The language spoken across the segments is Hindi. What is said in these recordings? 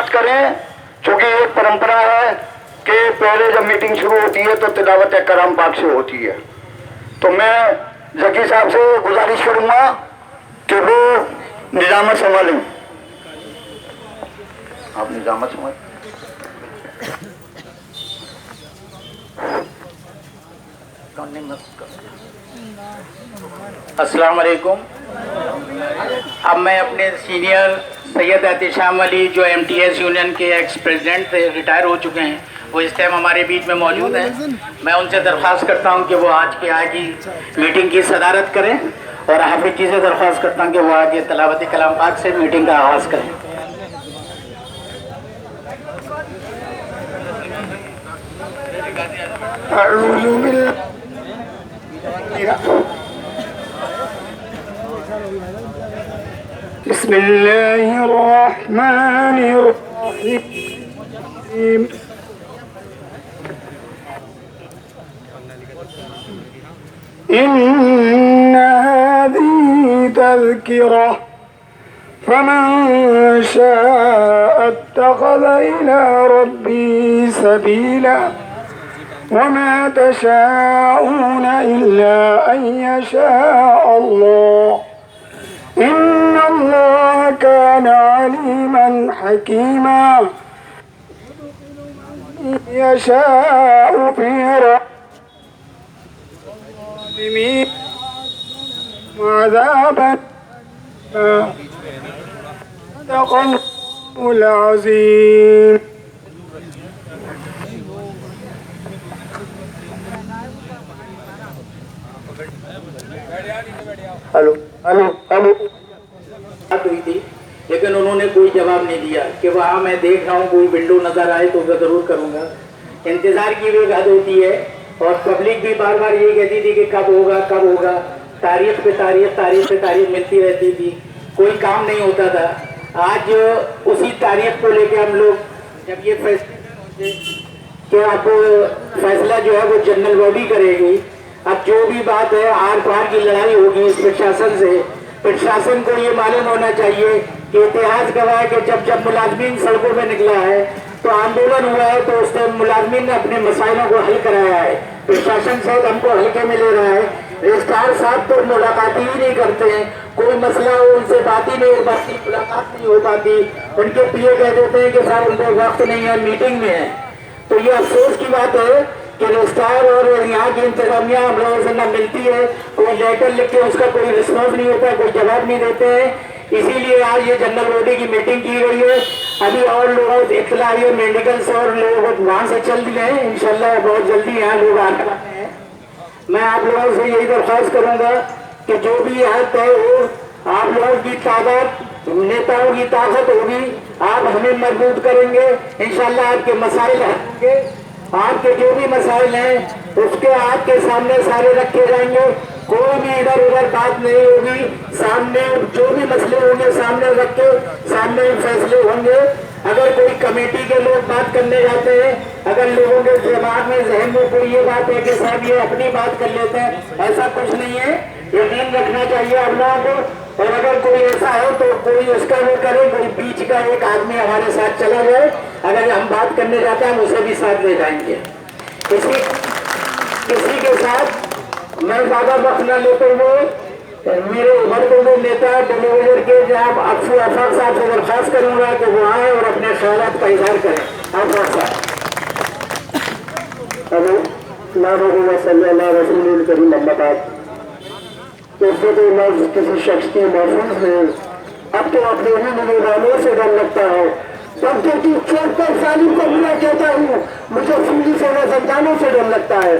तिलावत करें, क्योंकि एक परंपरा है कि पहले जब मीटिंग शुरू होती है तो तिलावत कलाम पाक से होती है। तो मैं जकी साहब से गुजारिश करूंगा कि वो निजामत संभालें। आप निजामत संभाल। अस्सलाम वालेकुम। अब मैं अपने सीनियर सैयद एहतिशाम अली जो MTS यूनियन के एक्स प्रेसिडेंट थे, रिटायर हो चुके हैं, वो इस टाइम हमारे बीच में मौजूद हैं। मैं उनसे दरख्वास्त करता हूं कि वो आज की मीटिंग की सदारत करें और हाफिज जी से दरख्वास्त करता हूं कि वो आगे तलावत कलाम पाक से मीटिंग का आगाज़ करें। बिस्मिल्लाहिर्रहमानिर्रहीम। इन्ना हाज़िही तज़किरा फमन शाअ इत्तख़ज़ इला रब्बिही सबीला वमा तशाऊन इल्ला अन यशाअ अल्लाह इन्नल्लाह कान अलीमन हकीमा यशाअ फी रहमीन अज़ाबन सदक़ल्लाहुल अज़ीम। हेलो हेलो हेलो बात हुई थी, लेकिन उन्होंने कोई जवाब नहीं दिया कि वहाँ मैं देख रहा हूँ कोई विंडो नज़र आए तो मैं ज़रूर करूँगा। इंतज़ार की भी हद होती है और पब्लिक भी बार बार यही कहती थी कि कब होगा कब होगा। तारीख पे तारीख मिलती रहती थी, कोई काम नहीं होता था। आज उसी तारीख को लेके हम लोग जब ये फैसले कि अब फैसला जो है वो जनरल बॉडी करेगी। अब जो भी बात है आर पार की लड़ाई होगी इस प्रशासन से। प्रशासन को ये मालूम होना चाहिए कि इतिहास गवाह है कि जब मुलाजमीन सड़कों में निकला है तो आंदोलन हुआ है, तो उस टाइम मुलाजमीन ने अपने मसाइलों को हल कराया है। प्रशासन शायद हमको हल्के में ले रहा है। रजिस्ट्रार साहब तो मुलाकात ही नहीं करते हैं, कोई मसला हो उनसे बात ही नहीं हो पाती, मुलाकात नहीं हो पाती। उनके PA कह देते हैं कि साहब उनको वक्त नहीं है, मीटिंग में है। तो ये अफसोस की बात है कि रजिस्ट्रार और यहाँ की इंतजामिया हम लोगों से न मिलती है, कोई लेटर लिख के उसका कोई रिस्पॉन्स नहीं होता है, कोई जवाब नहीं देते हैं। इसीलिए आज ये जनरल बॉडी की मीटिंग की गई है। अभी और लोगों से इत्तला आई है, मेडिकल से और लोग वहाँ से चल दिए हैं। इंशाल्लाह बहुत जल्दी यहाँ लोग आने वाले हैं। मैं आप लोगों से यही दरख्वास्त करूँगा कि जो भी यहाँ तय हो, आप लोगों की तादाद, नेताओं की ताकत होगी, आप हमें मजबूत करेंगे। इंशाल्लाह आपके मसाइल हल होंगे। आपके जो भी मसाइल हैं उसके आपके सामने सारे रखे जाएंगे। कोई भी इधर उधर बात नहीं होगी। सामने जो भी मसले होंगे सामने रख के सामने फैसले होंगे। अगर कोई कमेटी के लोग बात करने जाते हैं, अगर लोगों के दिमाग में जहन में कोई ये बात है कि साहब ये अपनी बात कर लेते हैं, ऐसा कुछ नहीं है। यकीन रखना चाहिए आप लोगों को। और अगर कोई ऐसा हो तो कोई उसका वो करे, कोई बीच का एक आदमी हमारे साथ चला जाए। अगर हम बात करने जाते हैं हम उसे भी साथ ले जाएंगे। किसी के साथ मैं ज्यादा वक्त न लेते हुए मेरे उम्र को भी नेता टेलीविजन के जनाब अफसर साहब से दरख्वास्त करूंगा कि वो आए और अपने ख्यालात का इजहार करें। अफसर साहब किसी शख्स की महफूज है, अब तो अपने ही निगरानों से डर लगता है। जब तक 74 सालों को बुरा कहता हूँ, मुझे फूली सेना संतानों से डर लगता है।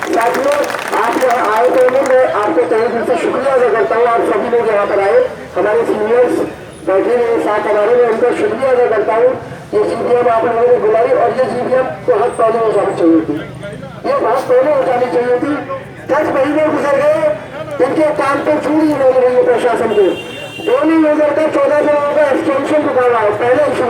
साथियों, आप यहाँ आए तो मैं आपको तहे दिल से शुक्रिया अदा करता हूँ। आप सभी लोग यहाँ पर आए, हमारे सीनियर्स बैठे हुए साथ हमारे में, उनका शुक्रिया अदा करता हूँ। ये GBM आप लोगों ने बुलाई और ये GBM बहुत पहले हो जानी चाहिए थी, ये बहुत पहले हो जानी चाहिए थी। 10 महीने गुजर गए, इनके काम पे चूड़ी मिल रही है प्रशासन को। 2 नहीं गुजर गए, 14 लोगों का एक्सटेंशन रुका हुआ है पहले इशू।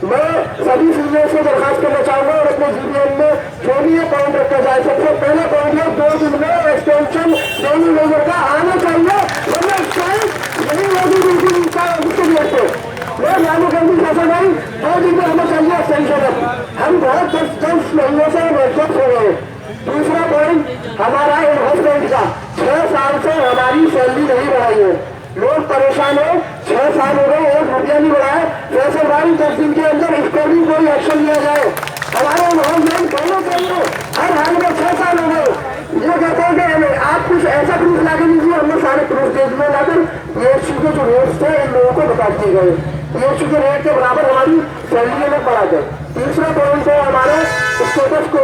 मैं सभी सीनियर से दरखास्त करना चाहूंगा और अपने GBM में जो भी ये पॉइंट रखा जाए, सबसे पहले पॉइंट है 2 दिन में एक्सटेंशन दोनों लोगों का आना चाहिए, वरना शायद यही लोग मैं मालूम करनी शासन भाई 2 दिन में 10 दिन के अंदर इस पर भी कोई एक्शन लिया जाए। हमारे इन्वॉल्वमेंट होने चाहिए। हर हाल में 6 साल हो गए, ये कहते हैं कि आप कुछ ऐसा प्रूफ ला के लीजिए, हमने सारे प्रूफ दे दिए लाकर। पीएचसी के जो रेट्स थे इन लोगों को बता दिए गए, पीएचसी के रेट के बराबर हमारी सैलरी में बढ़ा गए। तीसरा पॉइंट है हमारे स्टेटस को,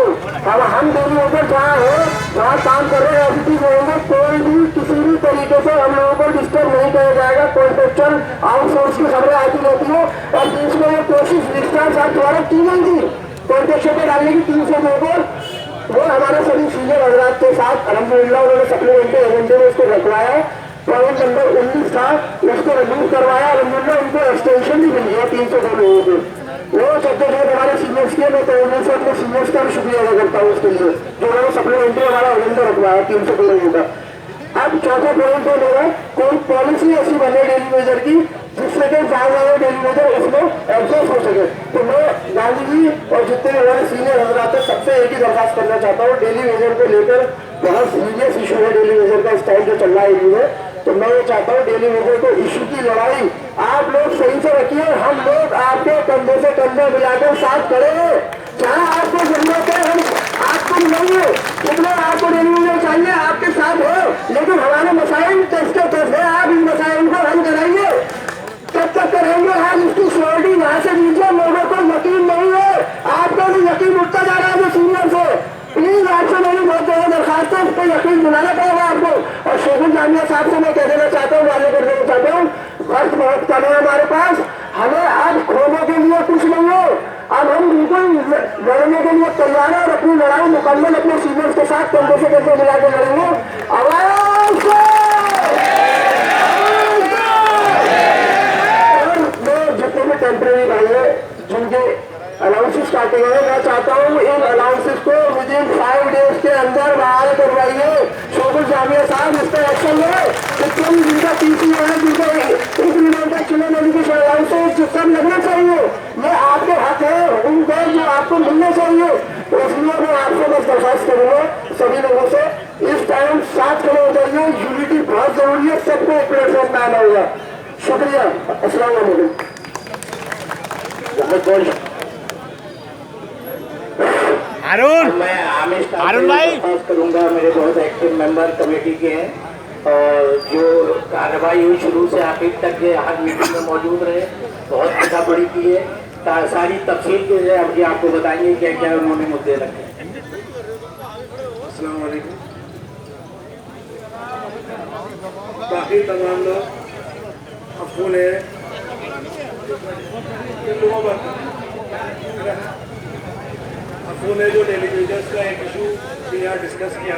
अब हम डेली वेजर जहाँ है वहाँ काम कर रहे हैं, अभी रहेंगे, कोई भी किसी भी तरीके से हम लोगों को डिस्टर्ब नहीं किया जाएगा। कॉन्ट्रेक्चुअल आउटसोर्स की खबरें आती रहती है और बीच में ये कोशिश रजिस्ट्रार साहब द्वारा की गई थी कॉन्ट्रेक्शन पे डालने की 300 लोगों, वो हमारे सभी सीनियर हजरात के साथ अलहमदुलिल्लाह उन्होंने सप्लीमेंट्री एजेंडे में इसको रखवाया। पॉइंट नंबर 19 था, उसको रिमूव करवाया, अलहमदुलिल्लाह उनको एक्सटेंशन भी मिल गया 302 लोगों को। वो सर्टिफिकेट हमारे सीनियर्स के, मैं तो उनसे अपने सीनियर्स का भी शुक्रिया अदा करता हूँ उसके लिए जो उन्होंने सप्लीमेंट्री हमारा एजेंडा रखवाया 302 लोगों का। अब चौथा पॉइंट है मेरा, कोई पॉलिसी ऐसी बने डेली वेजर की जिससे कि ज्यादा डेली वेजर उसमें एडजस्ट हो सके। तो मैं गांधी जी और जितने हमारे सीनियर हजरात है सबसे एक ही दरखास्त करना चाहता हूँ, डेली वेजर को लेकर बहुत सीरियस इशू है डेली वेजर का इस टाइम जो चल रहा है इशू है। तो मैं ये चाहता हूँ डेली वेजर को इशू की लड़ाई आप लोग सही से रखिए, हम लोग आपके कंधे से कंधे मिलाकर साथ खड़े हैं। जहाँ आपको जरूरत है हम आपको मिलेंगे, जितने आपको डेली वेजर चाहिए आपके साथ हो, लेकिन हमारे मसाइल टेस्ट है, आप इन मसाइल को हल कराइए। तब तक करेंगे हम इसकी श्योरिटी यहाँ से दीजिए, लोगों को यकीन नहीं है, आपको भी यकीन उठता जा रहा है जो सीनियर से। प्लीज आपसे मेरी बहुत ज़्यादा दरखास्त है, उस पर यकीन दिलाना पड़ेगा आपको। और शेखुल जामिया साहब से मैं कह देना चाहता हूँ, वाले कर देना चाहता हूँ, वक्त बहुत कम है हमारे पास, हमें अब खोने के लिए कुछ नहीं है, अब हम बिल्कुल लड़ने के लिए तैयार है और अपनी लड़ाई मुकम्मल अपने सीनियर्स के साथ कंधे से कंधे मिला के लड़ेंगे। आवाज से जितने भी टेम्परेरी भाई है जिनके अलाउंसेस काटे गए, मैं चाहता हूँ इन अलाउंसेस को विद इन 5 डेज के अंदर बाहर करवाइए। शेखुल जामिया साहब इस पर एक्शन ले, जितने भी जिनका पीसी है, जिनका इंक्रीमेंटल चिल्ड्रन एजुकेशन अलाउंसेस सब लगना चाहिए, ये आपके हक है, उनके जो आपको मिलने चाहिए। तो इसलिए मैं आपसे बस दरखास्त करूँगा सभी लोगों से, इस टाइम साथ खड़े हो जाइए, यूनिटी बहुत जरूरी है, सबको एक प्लेटफॉर्म पे आना होगा। शुक्रिया, अस्सलाम वालेकुम। मैं अरुण भाई करूंगा, मेरे बहुत एक्टिव मेंबर कमेटी के हैं और जो कार्रवाई हुई शुरू से आखिर तक ये हर मीटिंग में मौजूद रहे, बहुत लिखा पढ़ी की है, सारी तफसील के लिए अभी आपको बताएंगे क्या क्या उन्होंने मुद्दे रखे। अस्सलाम वालेकुम। बाकी तमाम लोग अफूल है लोगों पर अफूल है जो टेलीविजन का एक इशू भी यहाँ डिस्कस किया।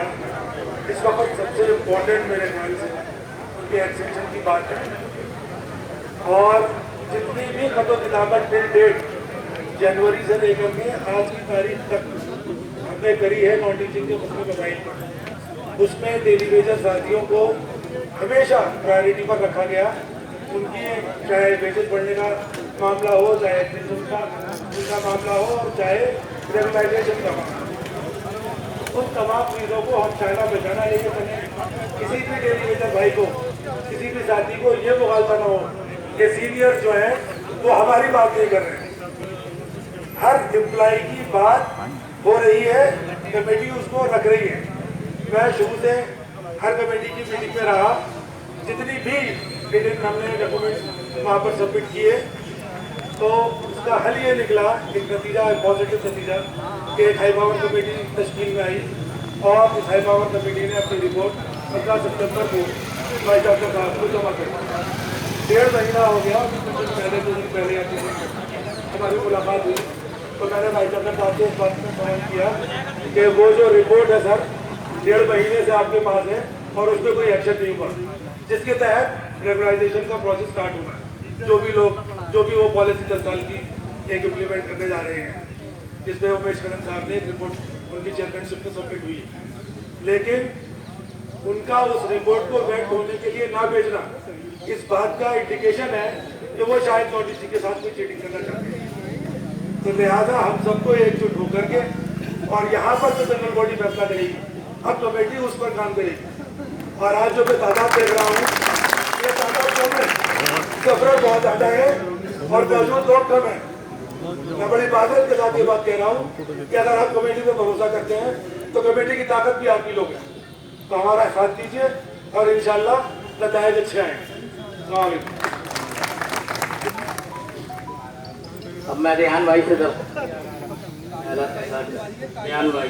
इस वक्त सबसे इम्पोर्टेंट मेरे ख्याल से उनकी एक्सटेंशन की बात है और जितनी भी खतो किताबत टिल डेट जनवरी से लेकर के आज की तारीख तक हमने करी है नोटिसिंग के मुख्य मोबाइल पर, उसमें टेलीविजन साथियों को हमेशा प्रायोरिटी पर रखा गया। उनकी चाहे वेजेस बढ़ने का मामला हो, चाहे उनका मामला हो और चाहे रेगुलाइजेशन का मामला, उन तमाम चीज़ों को हम चाहना बचाना लेके बने। किसी भी टेलीविजन भाई को, किसी भी साथी को ये मुगालता ना हो कि सीनियर जो है वो हमारी बात नहीं कर रहे हैं। हर एम्प्लॉय की बात हो रही है, कमेटी उसको रख रही है। मैं शुरू से हर कमेटी की मीटिंग में रहा, जितनी भी मीटिंग हमने डॉक्यूमेंट्स वहाँ पर सबमिट किए तो उसका हल ये निकला, एक नतीजा, एक पॉजिटिव नतीजा कि एक हाई पावर कमेटी तश्कील में आई और इस हाई पावर कमेटी ने अपनी रिपोर्ट 15 सितंबर को वाइस डॉक्टर साहब को जमा कर दी। 1.5 महीना हो गया, पहले 2 दिन पहले हमारी मुलाकात हुई तो मैंने वाइस डॉक्टर साहब से इस बात में सवाल किया कि वो जो रिपोर्ट है सर 1.5 महीने से आपके पास है और उस पर कोई एक्शन नहीं हुआ, जिसके तहत रेगुलाइजेशन का प्रोसेस स्टार्ट हुआ है। जो भी वो पॉलिसी 10 साल की एक इम्प्लीमेंट करने जा रहे हैं, जिसमें उमेश करण साहब ने एक रिपोर्ट उनकी चेयरमैनशिप में सबमिट हुई है, लेकिन उनका उस रिपोर्ट को वेट होने के लिए ना भेजना इस बात का इंडिकेशन है कि वो शायद नोटिस के साथ कोई चीटिंग करना चाहते हैं। तो लिहाजा हम सबको एकजुट होकर के और यहाँ पर जो जनरल बॉडी फैसला करेगी, अब कमेटी उस पर काम करेगी। और आज जो मैं तादाद देख रहा हूँ, ये तादाद कम है, सफर बहुत ज़्यादा है और मौजूद लोग कम है। मैं बड़ी बादत के साथ ये बात कह रहा हूँ कि अगर आप कमेटी पे भरोसा करते हैं तो कमेटी की ताकत भी आप ही लोग हैं। तो हमारा साथ दीजिए और इंशाल्लाह नतायज अच्छे आएंगे। अब मैं रेहान भाई से रेहान भाई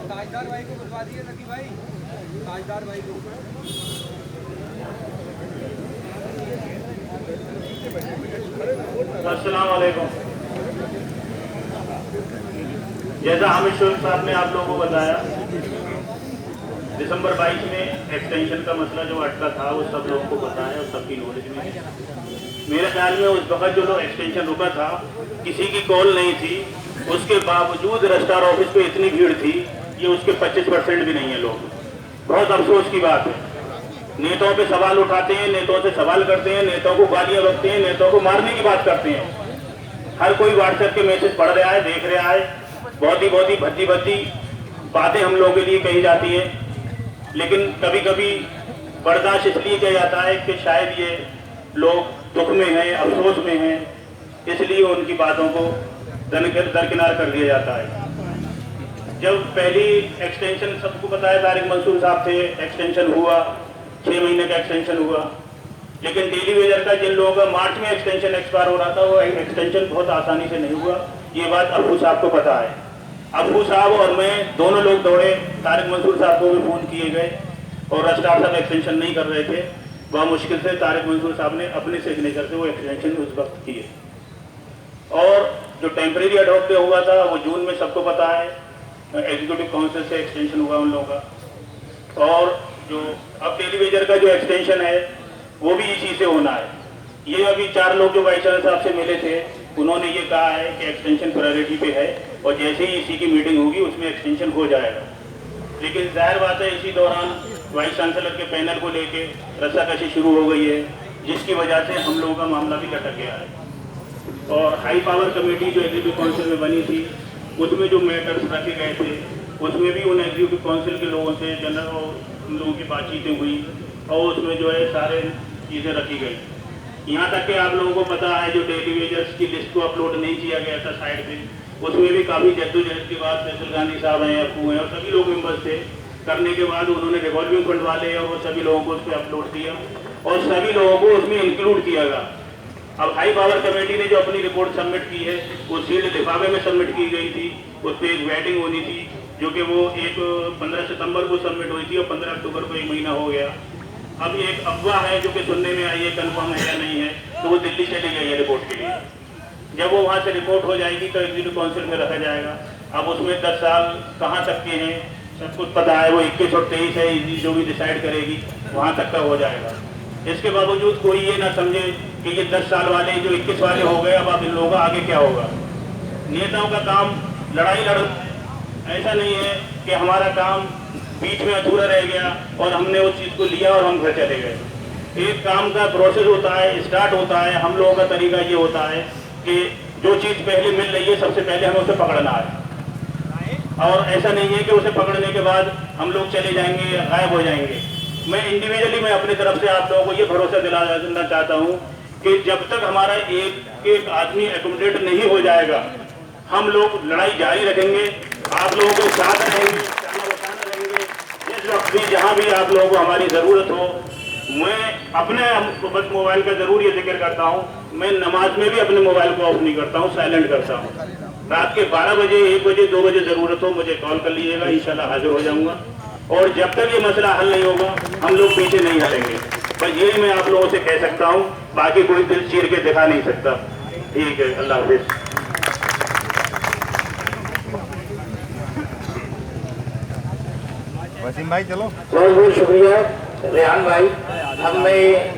ताजदार भाई को बुलवा दिए नकी भाई, ताजदार भाई को। अस्सलाम वालेकुम। जैसा हामिद शोएब साहब ने आप लोगों को बताया, दिसंबर 22 में एक्सटेंशन का मसला जो अटका था वो सब लोगों को पता है और सबकी नॉलेज में है। मेरे ख्याल में उस वक्त जो लोग एक्सटेंशन रुका था किसी की कॉल नहीं थी, उसके बावजूद रजिस्ट्रार ऑफिस पे इतनी भीड़ थी, ये उसके 25% भी नहीं है लोग। बहुत अफसोस की बात है। नेताओं पे सवाल उठाते हैं, नेताओं से सवाल करते हैं, नेताओं को गालियां बकते हैं, नेताओं को मारने की बात करते हैं। हर कोई व्हाट्सएप के मैसेज पढ़ रहा है, देख रहा है, बहुत ही भद्दी बातें हम लोगों के लिए कही जाती है। लेकिन कभी कभी बर्दाश्त इसलिए किया जाता है कि शायद ये लोग दुख में हैं, अफसोस में हैं, इसलिए उनकी बातों को दरकिनार कर दिया जाता है। जब पहली एक्सटेंशन सबको पता है तारिक मंसूर साहब थे, एक्सटेंशन हुआ, 6 महीने का एक्सटेंशन हुआ। लेकिन डेली वेजर का जिन लोगों का मार्च में एक्सटेंशन एक्सपायर हो रहा था वो एक्सटेंशन बहुत आसानी से नहीं हुआ। ये बात अब्बू साहब को पता है। अब्बू साहब और मैं दोनों लोग दौड़े, तारिक मंसूर साहब को भी फ़ोन किए गए और रजिस्ट्रार साहब एक्सटेंशन नहीं कर रहे थे। वह मुश्किल से तारिक मंसूर साहब ने अपने सिग्नेचर से वो एक्सटेंशन उस वक्त किए। और जो टेम्परेरी एडॉप्ट पे हुआ था वो जून में सबको पता है, एग्जीक्यूटिव काउंसिल से एक्सटेंशन हुआ उन लोगों का। और जो अब डेली वेजर का जो एक्सटेंशन है वो भी इसी से होना है। ये अभी 4 लोग जो वाइस चांसलर साहब से मिले थे उन्होंने ये कहा है कि एक्सटेंशन प्रायोरिटी पे है और जैसे ही इसी की मीटिंग होगी उसमें एक्सटेंशन हो जाएगा। लेकिन जाहिर बात है इसी दौरान वाइस चांसलर के पैनल को लेके रस्साकशी शुरू हो गई है, जिसकी वजह से हम लोगों का मामला भी लटक गया है। और हाई पावर कमेटी जो एग्जीक्यूटिव काउंसिल में बनी थी उसमें जो मैटर्स रखे गए थे उसमें भी उन एग्जीक्यूटिव काउंसिल के लोगों से जनरल उन लोगों की बातचीतें हुई और उसमें जो है सारे चीज़ें रखी गई। यहाँ तक कि आप लोगों को पता है जो डेली वेजर्स की लिस्ट को अपलोड नहीं किया गया था साइड पे, उसमें भी काफ़ी जद्दोजहद के बाद फैसल गांधी साहब हैं, अप्पू हैं और सभी लोग मेंबर्स थे। करने के बाद उन्होंने रिवॉल्विंग फंड वाले और वो सभी लोगों को उस पर अपलोड किया और सभी लोगों को उसमें इंक्लूड किया गया। अब हाई पावर कमेटी ने जो अपनी रिपोर्ट सबमिट की है वो सीधे लिफाफे में सबमिट की गई थी। उस पर एक वेटिंग होनी थी जो कि वो 15 सितंबर को सबमिट हुई थी और 15 अक्टूबर को 1 महीना हो गया। अब एक अफवाह है जो कि सुनने में आई है, कंफर्म है या नहीं है, तो वो दिल्ली चली गई है रिपोर्ट के लिए। जब वो वहाँ से रिपोर्ट हो जाएगी तो एग्जीक्यूटिव काउंसिल में रखा जाएगा। अब उसमें 10 साल कहाँ तक के हैं सब कुछ पता है, वो 21 और 23 है, जो भी डिसाइड करेगी वहाँ तक का हो जाएगा। इसके बावजूद कोई ये ना समझे कि ये 10 साल वाले जो 21 वाले हो गए, अब इन लोगों का आगे क्या होगा। नेताओं का काम लड़ाई लड़, ऐसा नहीं है कि हमारा काम बीच में अधूरा रह गया और हमने उस चीज़ को लिया और हम घर चले गए। एक काम का प्रोसेस होता है, स्टार्ट होता है। हम लोगों का तरीका ये होता है कि जो चीज़ पहले मिल रही है सबसे पहले हमें उसे पकड़ना है, और ऐसा नहीं है कि उसे पकड़ने के बाद हम लोग चले जाएंगे या गायब हो जाएंगे। मैं इंडिविजुअली मैं अपनी तरफ से आप लोगों को ये भरोसा दिलाना चाहता हूँ कि जब तक हमारा एक आदमी एकोमोडेट नहीं हो जाएगा हम लोग लड़ाई जारी रखेंगे, आप लोगों के साथ रहेंगे, रहेंगे। जिस वक्त भी जहाँ भी आप लोगों को हमारी ज़रूरत हो, मैं अपने बस मोबाइल का ज़रूर ये जिक्र करता हूँ, मैं नमाज में भी अपने मोबाइल को ऑफ नहीं करता हूँ, साइलेंट करता हूँ। रात के 12 बजे, 1 बजे, 2 बजे ज़रूरत हो मुझे कॉल कर लीजिएगा, इंशाल्लाह हाजिर हो जाऊँगा। और जब तक ये मसला हल नहीं होगा हम लोग पीछे नहीं हटेंगे। बस यही मैं आप लोगों से कह सकता हूँ, बाकी कोई दिल चीर के दिखा नहीं सकता। ठीक है, अल्लाह हाफिज़। वसीम भाई चलो। बहुत बहुत शुक्रिया रेहान भाई। अब मैं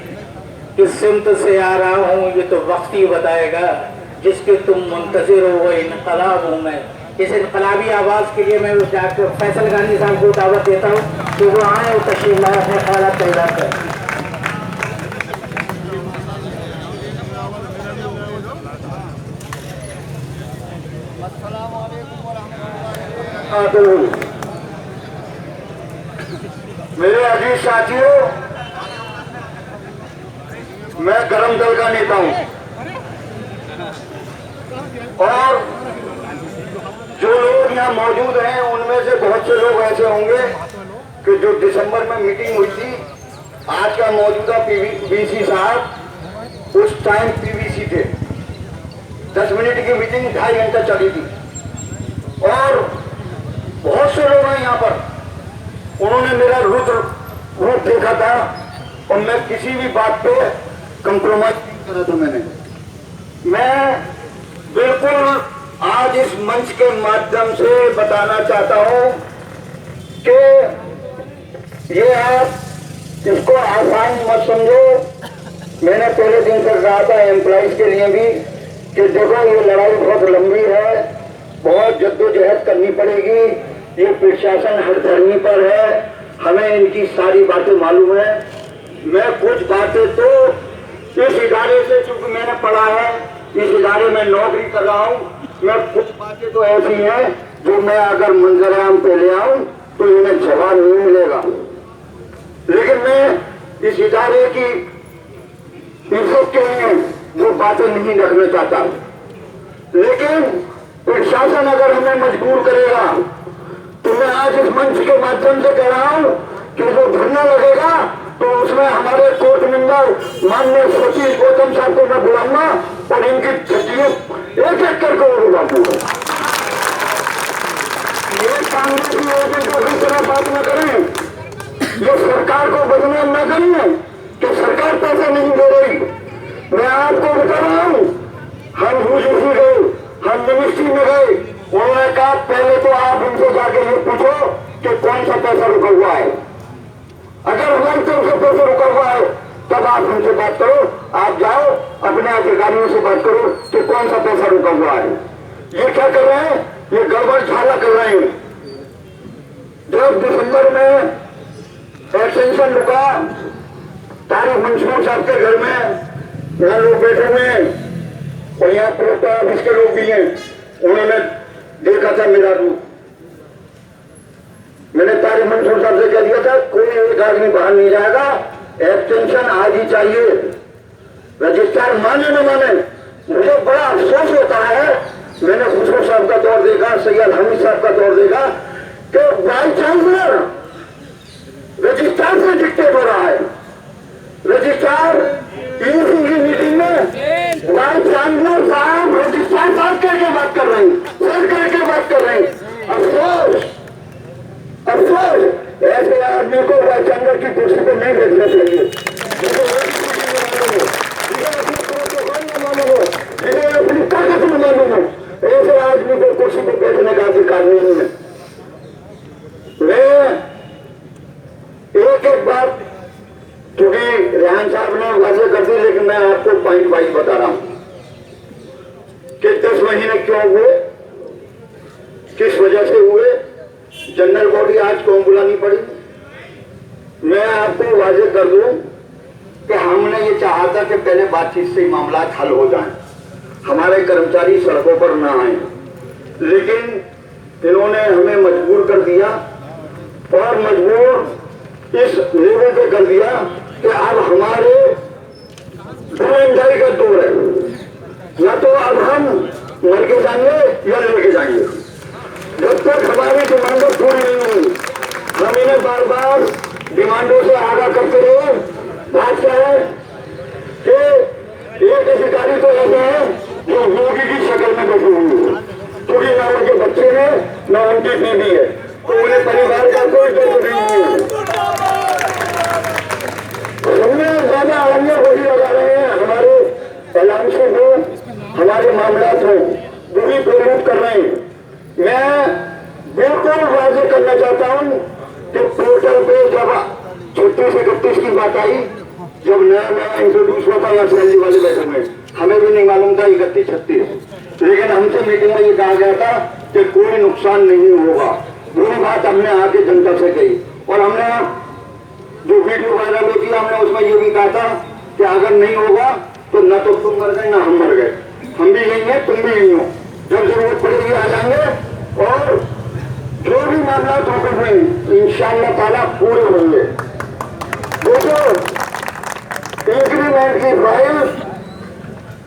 किस सिमत से आ रहा हूँ ये तो वक्त ही बताएगा, जिसके तुम मुंतजिर हो वो इनकलाब हूँ मैं। इस इनकलाबी आवाज़ के लिए मैं डॉक्टर फैसल गांधी साहब को दावत देता हूँ कि वो आए और तशरीफ लाए, अपने ख्यालात का इज़हार करें। मेरे अजीज साथियों, मैं गरम दल का नेता हूं और जो लोग यहाँ मौजूद हैं उनमें से बहुत से लोग ऐसे होंगे कि जो दिसंबर में मीटिंग हुई थी, आज का मौजूदा वीसी साहब उस टाइम पीवीसी थे। 10 मिनट की मीटिंग 2.5 घंटा चली थी और बहुत से लोग हैं यहाँ पर, उन्होंने मेरा रुद्र रूप देखा था और मैं किसी भी बात पे कंप्रोमाइज नहीं करा था। मैं बिल्कुल आज इस मंच के माध्यम से बताना चाहता हूं कि ये आप इसको आसान मत समझो। मैंने पहले दिन से कहा था एम्प्लॉइज के लिए भी कि देखो ये लड़ाई बहुत लंबी है, बहुत जद्दोजहद करनी पड़ेगी, ये प्रशासन हड़धर्मी पर है, हमें इनकी सारी बातें मालूम है। मैं कुछ बातें तो इस इदारे से, चूंकि मैंने पढ़ा है, इस इदारे में नौकरी कर रहा हूं, मैं कुछ बातें तो ऐसी हैं जो मैं अगर मंजराम पे ले आऊं तो इन्हें जवाब नहीं मिलेगा। लेकिन मैं इस इदारे की इज्जत के लिए वो बातें नहीं रखना चाहता। लेकिन प्रशासन अगर हमें मजबूर करेगा तो मैं आज इस मंच के माध्यम से कह रहा हूं कि जो धरना लगेगा तो उसमें हमारे कोर्ट मेंबर माननीय सचिव गौतम साहब को मैं बुलाऊंगा और इनकी छुट्टियों एक एक करके बुला दूंगा। ये कांग्रेस की एजेंटों की तरह बात न करें, ये सरकार को बदनाम न करें कि सरकार पैसा नहीं दे रही। मैं आपको बता रहा हूं, हम यूजीसी गए, हम मिनिस्ट्री में गए, उन्होंने कहा पहले तो आप उनसे जाके ये पूछो कि कौन सा पैसा रुका हुआ है। अगर हमारी तरफ से पैसा रुका हुआ है तब आप हमसे बात करो, आप जाओ अपने अधिकारियों से बात करो कि कौन सा पैसा रुका हुआ है। ये क्या कर रहे हैं, ये गड़बड़ झाला कर रहे हैं। जब दिसंबर में एक्सटेंशन रुका, तारिक मंसूर साहब के घर में यहाँ लोग बैठे हुए हैं और यहाँ पोस्ट ऑफिस के लोग भी हैं, उन्होंने देखा था मेरा रूप। मैंने तारिक मंसूर साहब से कह दिया था कोई एक आदमी बाहर नहीं जाएगा, एक्सटेंशन आज ही चाहिए। रजिस्ट्रार माने न माने, मुझे बड़ा अफसोस होता है। मैंने खुशबू साहब का दौर देखा, सैयद हामिद साहब का दौर देखा कि वाइस चांसलर रजिस्ट्रार से डिक्टेट हो रहा है। रजिस्ट्रार यूसी की मीटिंग में वाइस चांसलर साहब रजिस्ट्रार साहब करके बात कर रहे हैं, सर करके बात कर रहे हैं। अफसोस अफसोस, ऐसे आदमी को वाइस चांसलर की कुर्सी पर नहीं बैठना चाहिए। अपनी ताकत में मालूम है, ऐसे आदमी को कुर्सी पर बैठने का अधिकार नहीं है। मैं एक एक बात, क्योंकि रेहान साहब ने वाजे कर दी, लेकिन मैं आपको पॉइंट वाइज बता रहा हूं कि 10 महीने क्यों हुए, किस वजह से हुए, जनरल बॉडी आज क्यों बुलानी पड़ी। मैं आपको वाजे कर दूं कि हमने ये चाहा था कि पहले बातचीत से ही मामला हल हो जाए, हमारे कर्मचारी सड़कों पर ना आए, लेकिन इन्होंने हमें मजबूर कर दिया और मजबूर इस लेवल पे कर दिया कि अब हमारे दुनियादारी का दौर है, या तो अब हम मर के जाएंगे या लेके जाएंगे। जब तक हमारी डिमांडों पूरी नहीं हुई, हम इन्हें बार बार डिमांडों से आगाह करते रहे। बात क्या है कि एक अधिकारी तो ऐसे हैं जो योगी की शक्ल में बैठे हुए हैं, क्योंकि न उनके बच्चे हैं न उनकी बीवी है, तो उन्हें परिवार का कोई दुख नहीं है। हमने ज्यादा आवाज़ें वही लगा रहे हैं, हमारे ऐलान से हो, हमारे मामला हो, वही प्रेरित कर रहे हैं। मैं बिल्कुल वाजे करना चाहता हूं कि पोर्टल पे जब 36 से 31 की बात आई, जब नया इंट्रोड्यूस हुआ था, असेंबली वाले बैठक में हमें भी नहीं मालूम था 31-36, लेकिन हमसे मीटिंग में ये कहा गया था कि कोई नुकसान नहीं होगा। वही बात हमने आके जनता से कही और हमने जो वीडियो वायरल होती है, हमने उसमें ये भी कहा था कि अगर नहीं होगा तो न तो तुम मर गए ना हम मर गए, हम भी यही है, तुम भी यही हो, जब जरूरत पड़ेगी आ जाएंगे और जो भी मामला होकर हुए इंशाअल्लाह ताला पूरे होंगे। देखो इंक्रीमेंट की फाइल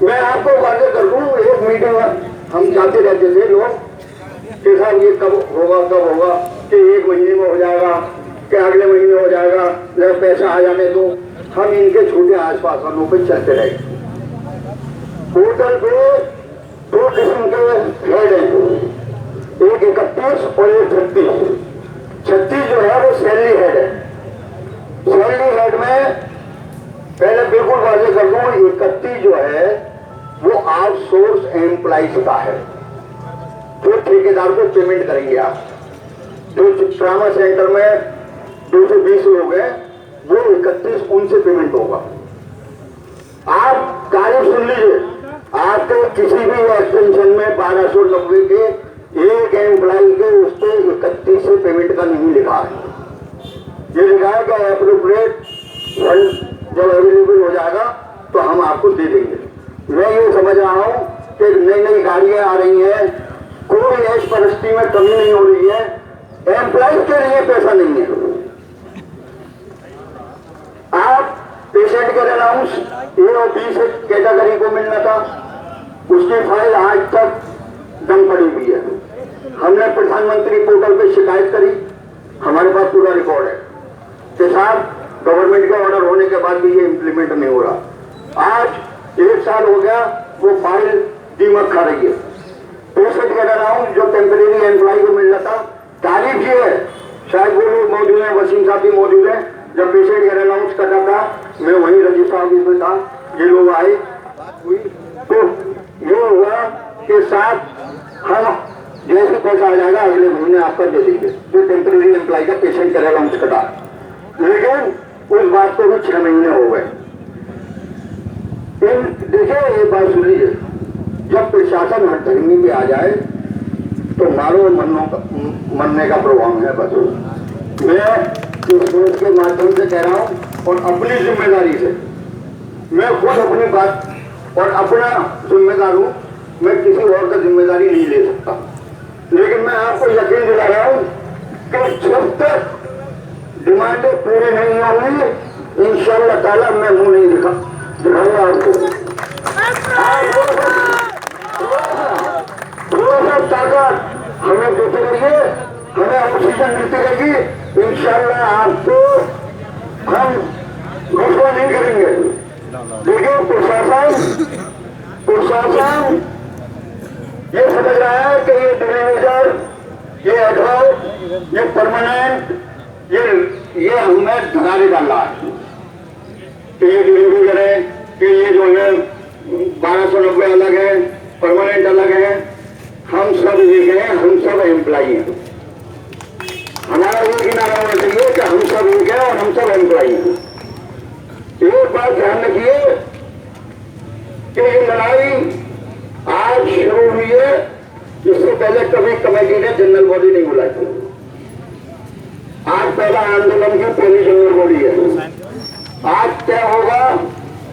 मैं आपको वादे कर दूं, एक मीटिंग हम जाते रहते थे लोग कि साहब ये कब होगा कि 1 महीने में हो जाएगा, कि अगले महीने हो जाएगा, जब पैसा आ जाने दो। हम इनके छोटे आसपास वालों पर चलते रहे। होटल पे 2 किस्म के हेड हैं, एक 31 और एक 36। 36 जो है वो सैलरी हेड है। सैलरी हेड में पहले बिल्कुल वाजे कर दूं, 31 जो है वो आउटसोर्स एम्प्लॉइज का है, जो ठेकेदार को पेमेंट करेंगे आप। जो ट्रामा सेंटर में 220 लोग हैं, वो 31 उनसे पेमेंट होगा। आप तारीफ सुन लीजिए, आपके किसी भी एक्सटेंशन में 1290 के एक एम्प्लॉय के उस पर 31 से पेमेंट का नहीं लिखा है। ये लिखा है कि एप्रोप्रिएट फंड जब अवेलेबल हो जाएगा तो हम आपको दे देंगे। मैं ये समझ रहा हूं कि नई नई गाड़ियां आ रही हैं, कोई ऐश परस्ती में कमी नहीं हो रही है, एम्प्लॉय के लिए पैसा नहीं है। आप पेशेंट के अलाउंस A और B से कैटेगरी को मिलना था, उसकी फाइल आज तक दम पड़ी हुई है। हमने प्रधानमंत्री पोर्टल पे शिकायत करी, हमारे पास पूरा रिकॉर्ड है कि साहब गवर्नमेंट के ऑर्डर होने के बाद भी ये इम्प्लीमेंट नहीं हो रहा। आज 1 साल हो गया, वो फाइल दीमक खा रही है। पेशेंट के अलाउंस जो टेम्परेरी एम्प्लॉय को मिल रहा था, तारीफ ये है, शायद वो लोग मौजूद हैं, वसीम साहब भी मौजूद हैं, जब पेशेंट के अलाउंस करना था मैं वहीं रजिस्ट्रार ऑफिस में था, ये लोग आए, तो ये हुआ कि साथ हम जैसे पैसा आ जाएगा अगले महीने आपका दे देंगे, जो टेम्परेरी एम्प्लॉय का पेशेंट के अलाउंस कटा। लेकिन उस बात को भी 6 महीने हो गए। देखिए ये बात सुन लीजिए, जब प्रशासन हथकंडे पे आ जाए तो मारो मरने का प्रोग्राम है। बस मैं इस सोच के माध्यम से कह रहा हूं और अपनी जिम्मेदारी से, मैं खुद अपनी बात और अपना जिम्मेदार हूं, मैं किसी और का जिम्मेदारी नहीं ले सकता। लेकिन मैं आपको यकीन दिला रहा हूं कि जब तक डिमांडें पूरी नहीं होंगी, इंशाअल्लाह ताला मैं मुंह नहीं दिखाऊंगा आपको। ताकत हमें देते रहिए, हमें ऑक्सीजन मिलती रहेगी, इंशाअल्लाह आपको हम रुसवा नहीं करेंगे। देखिए प्रशासन ये समझ रहा है कि ये डिलीवर, ये एडवांस, ये परमानेंट, ये हमें धगारे डाल रहा है कि ये डिलीवरी करें कि ये जो है 1290 अलग है, परमानेंट अलग है। हम सब एक हैं, हम सब एम्प्लॉय हैं। हमारा ये भी नारा होना चाहिए कि हम सब एक हैं और हम सब एम्प्लॉय हैं। एक बात ध्यान रखिए कि ये लड़ाई आज शुरू हुई है, इससे पहले कभी कमेटी ने जनरल बॉडी नहीं बुलाई थी। आज पहला आंदोलन की पहली जनरल बॉडी है। आज क्या होगा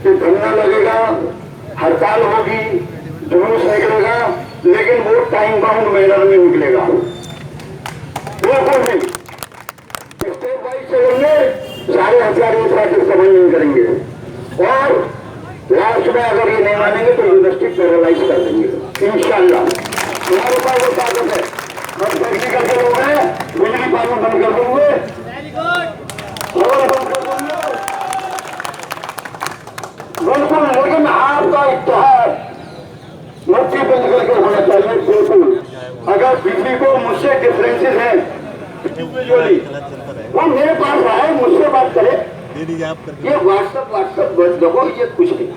कि धरना लगेगा, हड़ताल होगी, जुलूस निकलेगा, लेकिन वो टाइम बाउंड मैनर में निकलेगा। बिल्कुल नहीं स्टेप वाइज चलेंगे, सारे हथियार एक साथ इस्तेमाल नहीं करेंगे और लास्ट में अगर ये नहीं मानेंगे तो यूनिवर्सिटी पैरालाइज कर देंगे इंशाअल्लाह। हमारे पास वो ताकत है, हम टेक्निकल के लोग हैं, बिजली पानी बंद कर देंगे और बंद कर देंगे बिल्कुल। लेकिन आपका इत्तेहाद मुट्ठी बंद करके होना चाहिए बिल्कुल। अगर किसी को मुझसे डिफरेंसेस हैं वो मेरे पास आए, मुझसे बात करे। ये व्हाट्सएप देखो, ये कुछ नहीं,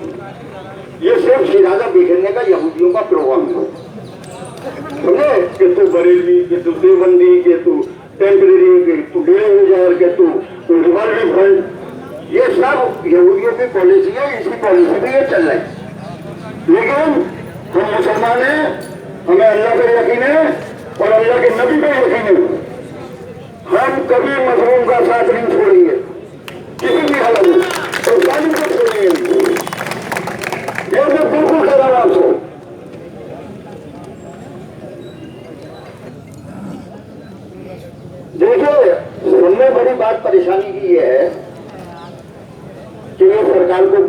ये सिर्फ शिराजा बिखेरने का यहूदियों का प्रोग्राम है। समझे कि तू बरेली, कि तू देवबंदी, कि तू टेम्परेरी, कि तू डिलीवर, कि तू रिवॉल्विंग फंड, ये सब यहूदियों की पॉलिसी है। इसी पॉलिसी में ये चल रहा है। लेकिन हम मुसलमान हैं, हमें अल्लाह पे यकीन है और अल्लाह के नबी पे यकीन है। हम कभी मजलूम का साथ नहीं छोड़ेंगे किसी भी हालत में, और जालिम को छोड़ेंगे नहीं। ये मैं बिल्कुल कह रहा हूं आपको। देखिए सबसे बड़ी बात परेशानी की ये है कि ये सरकार को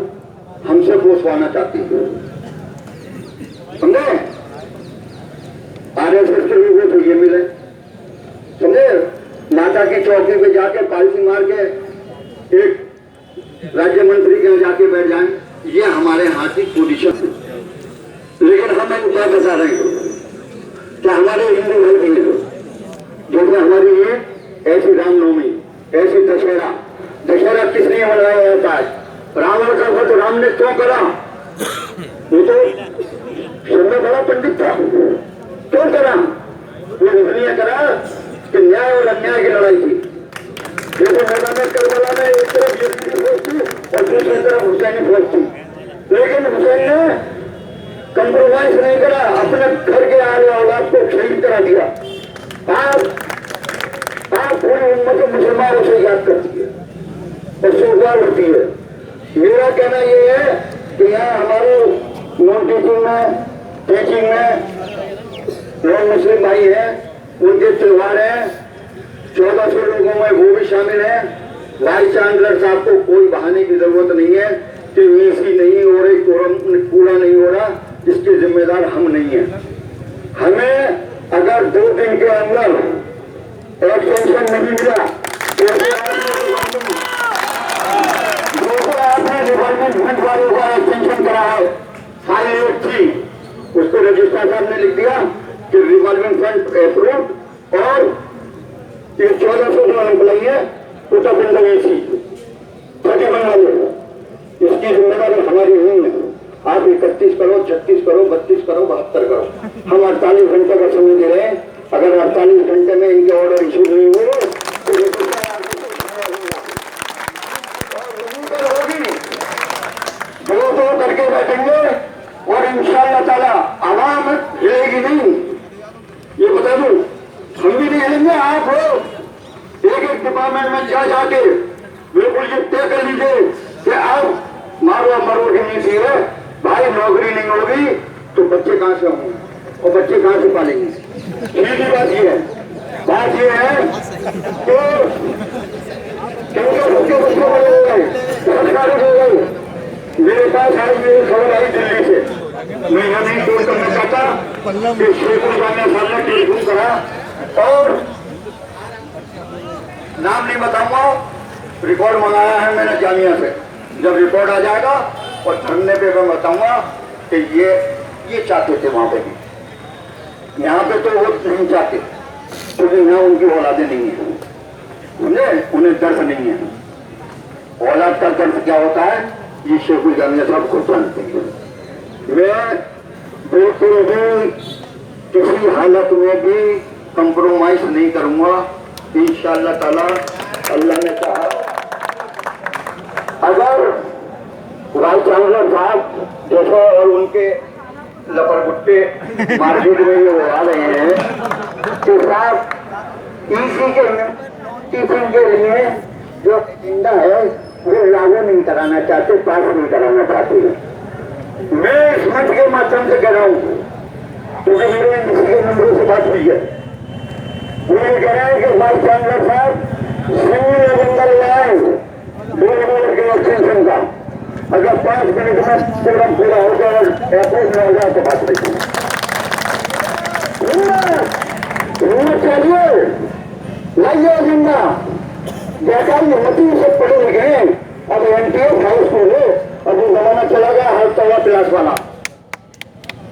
समझे? RSS के लोगों को ये मिले, समझे? माता की चौकी पे जाके पालसी मार के एक राज्य मंत्री के यहाँ जाके बैठ जाए, ये हमारे हाथ की पोजीशन है। लेकिन हम एक उपाय बता रहे हैं कि हमारे हिंदू भाई बहन जैसे हमारी ये ऐसी रामनवमी, ऐसी दशहरा किस लिए मनाया जाता है? रावण का वध राम ने क्यों करा? वो तो समय बड़ा पंडित था, क्यों करा? वो इसलिए करा कि न्याय और अन्याय की लड़ाई थी। जैसे मैदान में करबला में एक तरफ यजीदी फौज थी और दूसरी तरफ हुसैनी फौज थी, लेकिन हुसैन ने कंप्रोमाइज नहीं करा, अपने घर के आने औलाद को शहीद करा दिया। आप पूरी उम्मत मुसलमानों से याद करती है और सुखवार होती है। मेरा कहना यह है कि यहाँ हमारे नॉन टीचिंग में नॉन मुस्लिम भाई हैं, उनके त्योहार हैं, 1400 लोगों में वो भी शामिल हैं। वाइस चांसलर साहब को कोई बहाने की जरूरत नहीं है कि वीसी नहीं हो रही, कोरम पूरा नहीं हो रहा, इसके जिम्मेदार हम नहीं हैं। हमें अगर 2 दिन के अंदर एक्सटेंशन नहीं मिला तो आपने रिवॉल्विंग फंड वालों का एक्सटेंशन करा है, फाइल एक थी, उसको रजिस्ट्रार साहब ने लिख दिया कि रिवॉल्विंग फंड अप्रूव और ये 1400 जो एम्प्लॉई है उत्तर जिंदगी थी प्रतिबंध वाले, इसकी जिम्मेदारी हमारी नहीं है। आप 31 करो, 36 करो, 32 करो, 72 करो, हम 48 घंटे का समय दे रहे हैं। अगर 48 घंटे में इनके ऑर्डर इशू नहीं हुए तो होगी, दो करके बैठेंगे और इंशाअल्लाह ताला आवाम हिलेगी नहीं, ये बता दूं। हम भी नहीं हिलेंगे, आप हो एक डिपार्टमेंट में जाके बिल्कुल ये तय कर लीजिए कि आप मारो मरोगी नीति है भाई, नौकरी नहीं होगी तो बच्चे कहां से होंगे और बच्चे कहां से पालेंगे? सीधी बात ये है कि बच्चे बच्चे बड़े हो गए, सरकारी हो गए। मेरे पास आज ये खबर आई दिल्ली से, मैं यह नहीं दूर करना चाहता कि शेखुल जामिया साहब ने टेलीफोन करा और नाम नहीं बताऊंगा, रिकॉर्ड मंगाया है मैंने जामिया से। जब रिकॉर्ड आ जाएगा और धरने पे मैं बताऊंगा कि ये चाहते थे वहां पे भी, यहाँ पे तो वो नहीं चाहते क्योंकि यहाँ उनकी औलादें नहीं है, उन्हें दर्द नहीं है। औलाद का दर्द क्या होता है ये शेखुल जामिया साहब खुद जानते हैं। मैं बिल्कुल भी किसी हालत में भी कंप्रोमाइज नहीं करूंगा इंशाअल्लाह ताला। अल्लाह ने कहा अगर वाइस चांसलर साहब जैसे और उनके लपरगुट्टे मार्केट में ये आ रहे हैं कि साहब ईसी के टीचिंग के लिए जो एजेंडा है वो लागू नहीं कराना चाहते, पास नहीं कराना चाहते। मैं इस मंच के माध्यम से कह रहा हूँ क्योंकि मेरे किसी के नंबरों से बात हुई है, वो ये कह रहे हैं कि वाइस चांसलर साहब सिंगल एजेंडा लाए 2 मिनट के एक्सटेंशन का, अगर 5 मिनट में प्रोग्राम पूरा हो जाए और एयरपोर्ट में हो जाए तो बात नहीं चाहिए। लाइए एजेंडा, सरकारी हिम्मती से पढ़े लिखे हैं। अब NTS हाउस को हो, अब वो जमाना चला गया हर तवा क्लास वाला,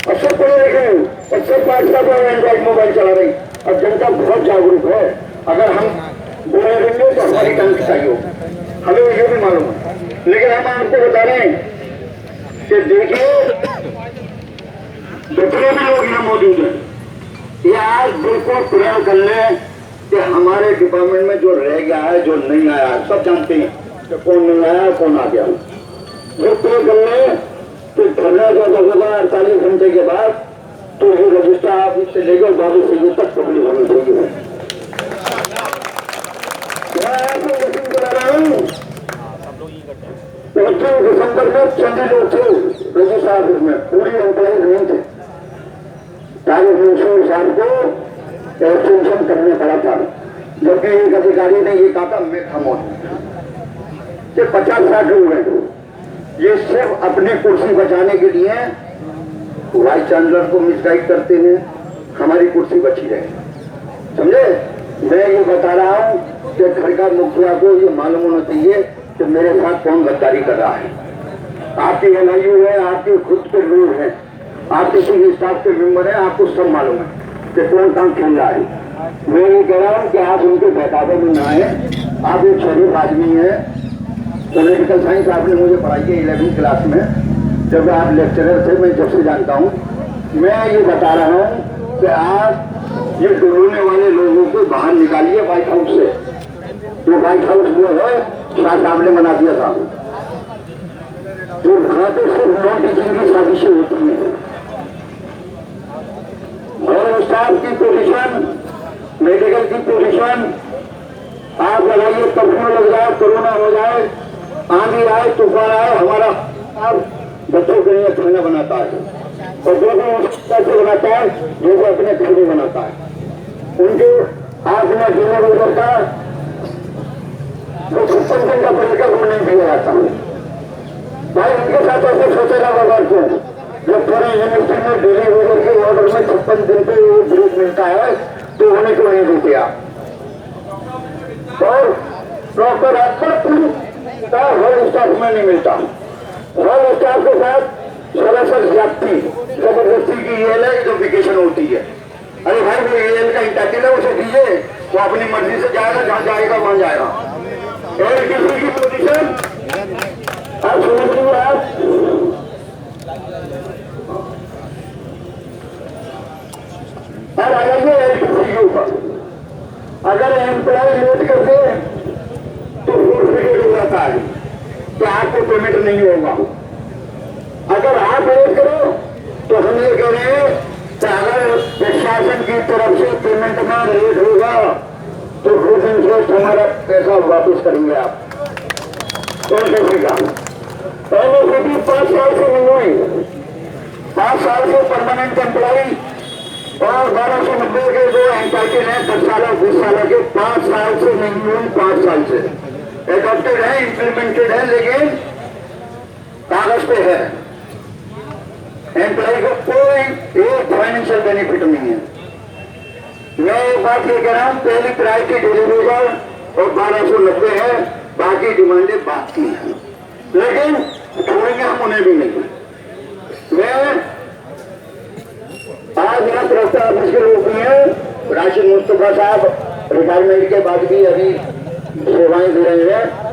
अब सब पढ़े लिखे हैं और सब 5 का एंड्रॉइड मोबाइल चला रही। अब जनता बहुत जागरूक है, अगर हम बोले देंगे तो हमारी टांग खिंचाई हो, हमें ये भी मालूम है। लेकिन हम आपको बता रहे हैं कि देखिए जितने भी लोग यहाँ मौजूद हैं ये आज बिल्कुल प्रयास कर ले कि हमारे डिपार्टमेंट में जो रह गया है, जो नहीं आया है, सब जानते हैं कि कौन नहीं आया कौन आ गया। जो तय कर ले कि धरना जो होगा 48 घंटे के बाद तो ये रजिस्ट्रार ऑफिस से लेकर 22 से तक पब्लिक होनी चाहिए। मैं आपको वसूल करा रहा हूँ 25 दिसंबर में चंदी लोग थे रजिस्ट्रार ऑफिस में, पूरी एम्प्लॉइज नहीं थे। तारीख मंसूर साहब को एक्सटेंशन करने पड़ा था, जबकि एक अधिकारी ने ये कहा था मैं खामोश कि 50-60 लोग हैं, ये सिर्फ अपनी कुर्सी बचाने के लिए वाइस चांसलर को मिसगाइड करते हैं, हमारी कुर्सी बची रहे। समझे? मैं ये बता रहा हूँ कि घर का मुखिया को ये मालूम होना चाहिए कि मेरे साथ कौन गद्दारी कर रहा है। आपके NIU है, आपके खुद के लोग हैं, आपके किसी स्टाफ के मेंबर हैं, आपको सब मालूम है कि कौन काम खेल रहा है। मैं ये कह रहा हूँ कि आप उनके बहकावे में ना आए। आप एक शरीफ आदमी हैं, पॉलिटिकल साइंस आपने मुझे पढ़ाई है 11वीं क्लास में, जब आप लेक्चरर थे, मैं जब से जानता हूँ। मैं ये बता रहा हूँ कि आप ये डरोने वाले लोगों को बाहर निकालिए व्हाइट हाउस से। जो व्हाइट हाउस वो है, शाह साहब ने बना दिया था, जो वहां पे सिर्फ नॉन टीचिंग की साजिशें होती हैं। और स्टाफ की पोजीशन, मेडिकल की पोजीशन आप लगाइए, कर्फ्यू लग जाए, कोरोना हो जाए, आंधी आए, तूफान आए, हमारा आप बच्चों के लिए खाना बनाता है और जो भी कैसे बनाता है, जो वो अपने घर में बनाता है। उनके हाथ में डिनर ओवर का जो 56 दिन का परीक्षा वो नहीं दिया जाता। भाई उनके साथ ऐसे सोचेगा बाजार क्यों, जब पूरे यूनिवर्सिटी में डेली ओवर के ऑर्डर में 56 दिन पे ग्रुप मिलता है, तो उन्हें क्यों नहीं देते आप? और प्रॉपर का हर स्टाफ में नहीं मिलता। हर स्टाफ के साथ सरासर ज्यादती, जबरदस्ती की EL है जो वेकेशन होती है। अरे भाई वो EL का इंटाइटल है, उसे दीजिए, वो अपनी मर्जी से जाएगा, जहाँ जाएगा वहां जाएगा। और किसी की पोजीशन आप समझ लीजिए, आप और आ जाइए LTC के ऊपर। अगर एम्प्लॉय लेट कर दे तो फोर्फिकेट हो जाता है कि आपको पेमेंट नहीं होगा। अगर आप लेट करो तो हम ये कह रहे हैं कि अगर प्रशासन की तरफ से पेमेंट में लेट होगा तो कुछ इंटरेस्ट हमारा पैसा वापस करेंगे आप। कौन करेगा? पहले भी 5 साल से नहीं हुई, 5 साल से परमानेंट एम्प्लॉई और 1290 के जो एंटाइटल है 10 साल 20 साल के, 5 साल से नहीं हुई, 5 साल से एडॉप्टेड है, इंप्लीमेंटेड है, लेकिन कागज पे है। एम्प्लॉय को कोई एक फाइनेंशियल बेनिफिट नहीं है। मैं एक बात ये कह रहा हूँ, पहली प्रायोरिटी डिलीवरी और 1290 है, बाकी डिमांडें बाकी हैं, लेकिन छोड़ेंगे हम उन्हें भी नहीं। मैं आज यहाँ प्रवक्ता ऑफिस के लोग भी हैं, राशिद मुस्तफा साहब रिटायरमेंट के बाद भी अभी सेवाएं दे रहे हैं।